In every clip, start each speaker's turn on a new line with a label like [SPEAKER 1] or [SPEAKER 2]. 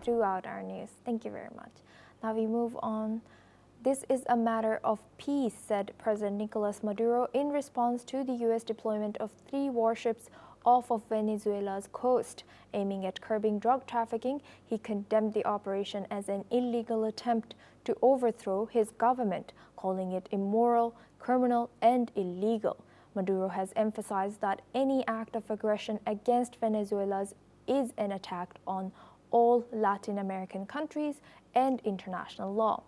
[SPEAKER 1] throughout our news. Thank you very much. Now we move on. This is a matter of peace, said President Nicolás Maduro in response to the U.S. deployment of 3 warships off of Venezuela's coast. Aiming at curbing drug trafficking, he condemned the operation as an illegal attempt to overthrow his government, calling it immoral, criminal, and illegal. Maduro has emphasized that any act of aggression against Venezuela is an attack on all Latin American countries and international law.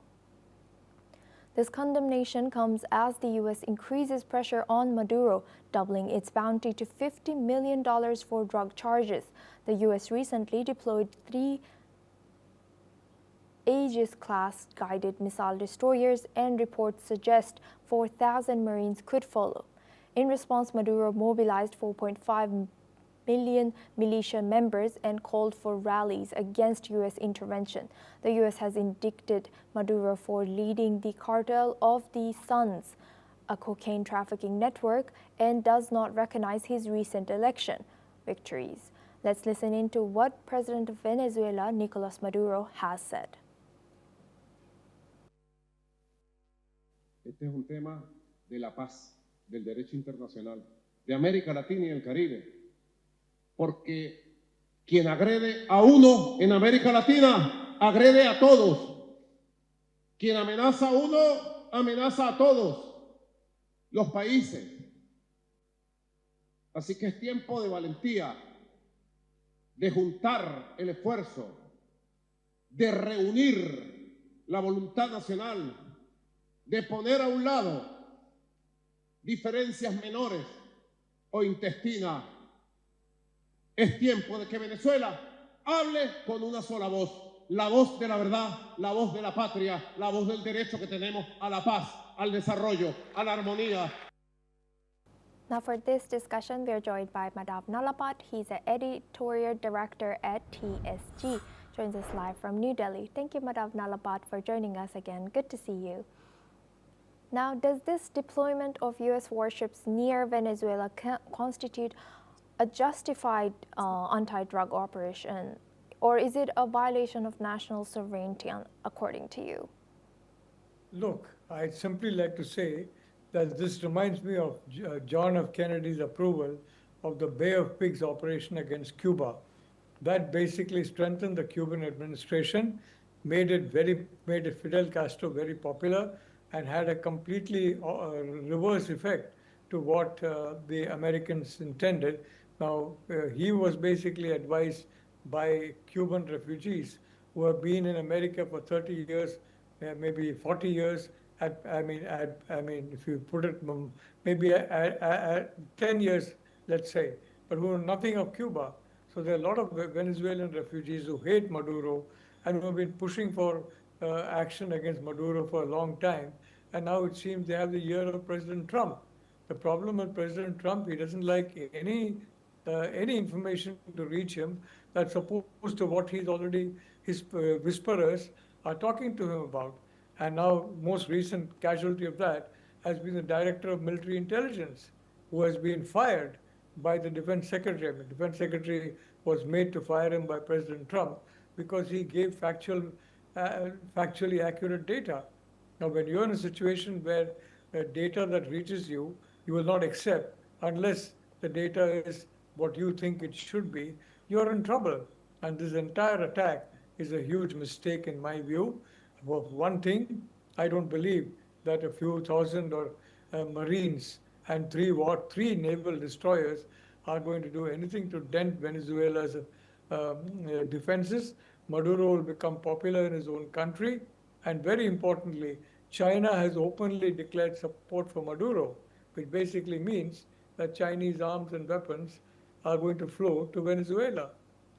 [SPEAKER 1] This condemnation comes as the U.S. increases pressure on Maduro, doubling its bounty to $50 million for drug charges. The U.S. recently deployed 3 Aegis-class guided missile destroyers, and reports suggest 4,000 Marines could follow. In response, Maduro mobilized 4.5 million militia members and called for rallies against U.S. intervention. The U.S. has indicted Maduro for leading the Cartel of the Suns, a cocaine trafficking network, and does not recognize his recent election victories. Let's listen into what President of Venezuela, Nicolás Maduro, has said.
[SPEAKER 2] Este es un tema de la paz, del derecho internacional, de América Latina y el Caribe. Porque quien agrede a uno en América Latina, agrede a todos. Quien amenaza a uno, amenaza a todos los países. Así que es tiempo de valentía, de juntar el esfuerzo, de reunir la voluntad nacional, de poner a un lado diferencias menores o intestinas. Es tiempo de que Venezuela hable con una sola voz, la voz de la verdad, la voz de la patria, la voz del derecho que tenemos a la paz, al desarrollo, a la armonía.
[SPEAKER 1] Now for this discussion, we are joined by Madhav Nalapat. He's an editorial director at TSG. Joins us live from New Delhi. Thank you, Madhav Nalapat, for joining us again. Good to see you. Now, does this deployment of U.S. warships near Venezuela constitute a justified anti-drug operation, or is it a violation of national sovereignty, according to you?
[SPEAKER 3] Look, I'd simply like to say that this reminds me of John F. Kennedy's approval of the Bay of Pigs operation against Cuba. That basically strengthened the Cuban administration, made Fidel Castro very popular, and had a completely reverse effect to what the Americans intended. Now, he was basically advised by Cuban refugees who have been in America for 30 years, maybe 40 years. I mean, if you put it, maybe 10 years, let's say, but who know nothing of Cuba. So there are a lot of Venezuelan refugees who hate Maduro and who have been pushing for action against Maduro for a long time. And now it seems they have the ear of President Trump. The problem with President Trump, he doesn't like any information to reach him that's opposed to what his whisperers are talking to him about. And now, most recent casualty of that has been the director of military intelligence, who has been fired by the defense secretary. I mean, the defense secretary was made to fire him by President Trump because he gave factually accurate data. Now, when you're in a situation where data that reaches you, you will not accept unless the data is what you think it should be, you're in trouble. And this entire attack is a huge mistake in my view. For one thing, I don't believe that a few thousand Marines and three naval destroyers are going to do anything to dent Venezuela's defenses. Maduro will become popular in his own country. And very importantly, China has openly declared support for Maduro, which basically means that Chinese arms and weapons are going to flow to Venezuela.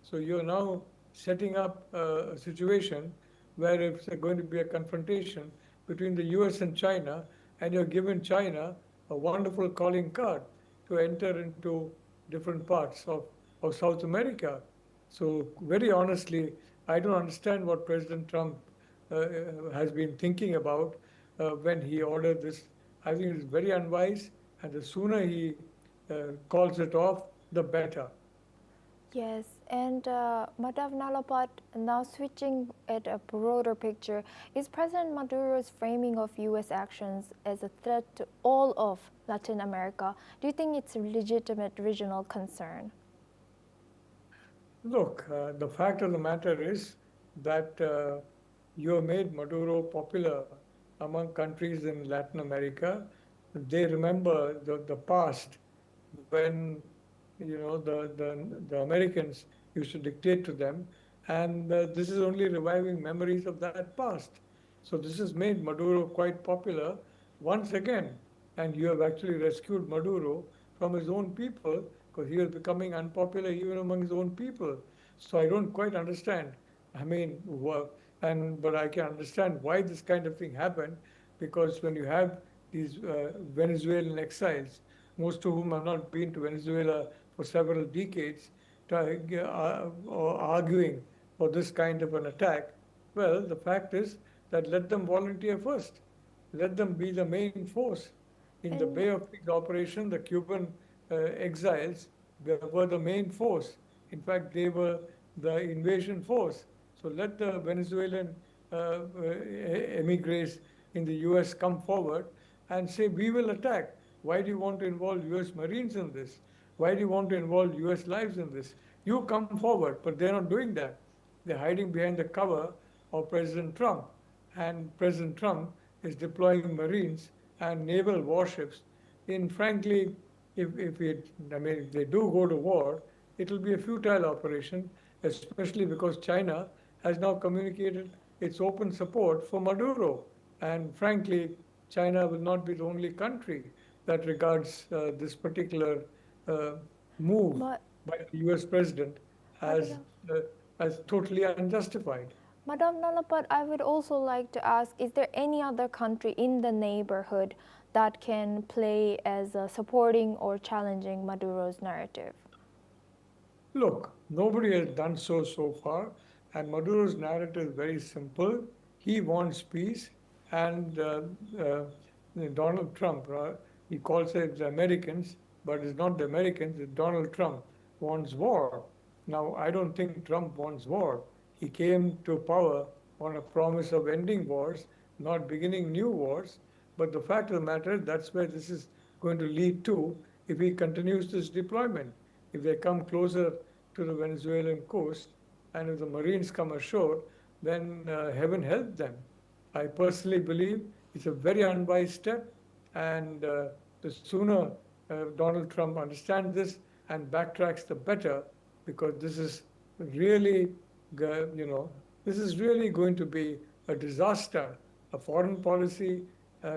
[SPEAKER 3] So you're now setting up a situation where it's going to be a confrontation between the US and China, and you're giving China a wonderful calling card to enter into different parts of South America. So very honestly, I don't understand what President Trump has been thinking about when he ordered this. I think it's very unwise, and the sooner he calls it off, the better.
[SPEAKER 1] Yes, And Madam Nalapat, now switching at a broader picture, is President Maduro's framing of U.S. actions as a threat to all of Latin America, do you think it's a legitimate regional concern?
[SPEAKER 3] Look, the fact of the matter is that you have made Maduro popular among countries in Latin America. They remember the past when the Americans used to dictate to them, and this is only reviving memories of that past. So this has made Maduro quite popular once again, and you have actually rescued Maduro from his own people because he was becoming unpopular even among his own people. So I don't quite understand. I mean, but I can understand why this kind of thing happened, because when you have these Venezuelan exiles, most of whom have not been to Venezuela for several decades, arguing for this kind of an attack, well, the fact is that let them volunteer first. Let them be the main force. In the Bay of Pigs operation, the Cuban exiles were the main force. In fact, they were the invasion force. So let the Venezuelan emigres in the US come forward and say, we will attack. Why do you want to involve US Marines in this? Why do you want to involve US lives in this? You come forward, but they're not doing that. They're hiding behind the cover of President Trump. And President Trump is deploying Marines and naval warships in, frankly, if they do go to war, it will be a futile operation, especially because China has now communicated its open support for Maduro. And frankly, China will not be the only country that regards this particular move by the US president as totally unjustified.
[SPEAKER 1] Madam Nalapat, I would also like to ask, is there any other country in the neighborhood that can play as supporting or challenging Maduro's narrative?
[SPEAKER 3] Look, nobody has done so far, and Maduro's narrative is very simple. He wants peace, and Donald Trump, he calls it the Americans, but it's not the Americans, it's Donald Trump wants war. Now, I don't think Trump wants war. He came to power on a promise of ending wars, not beginning new wars. But the fact of the matter is that's where this is going to lead to if he continues this deployment. If they come closer to the Venezuelan coast and if the Marines come ashore, then heaven help them. I personally believe it's a very unwise step, and the sooner Donald Trump understands this and backtracks, the better, because this is really, this is really going to be a disaster, a foreign policy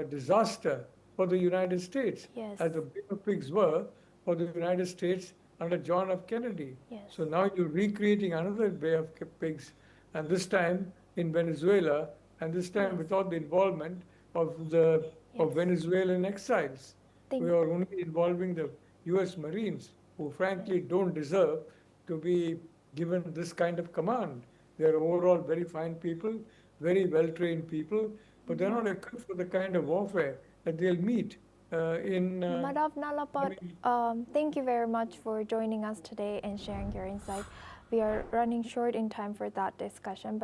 [SPEAKER 3] disaster for the United States,
[SPEAKER 1] Yes.
[SPEAKER 3] as the Bay of Pigs were for the United States under John F. Kennedy.
[SPEAKER 1] Yes.
[SPEAKER 3] So now you're recreating another Bay of Pigs, and this time in Venezuela, and this time
[SPEAKER 1] Yes.
[SPEAKER 3] without the involvement of
[SPEAKER 1] Yes.
[SPEAKER 3] Venezuelan exiles.
[SPEAKER 1] Thank
[SPEAKER 3] We are only involving the U.S. Marines, who frankly don't deserve to be given this kind of command. They're overall very fine people, very well-trained people, but they're not equipped for the kind of warfare that they'll meet
[SPEAKER 1] Madam Nalapat, thank you very much for joining us today and sharing your insight. We are running short in time for that discussion.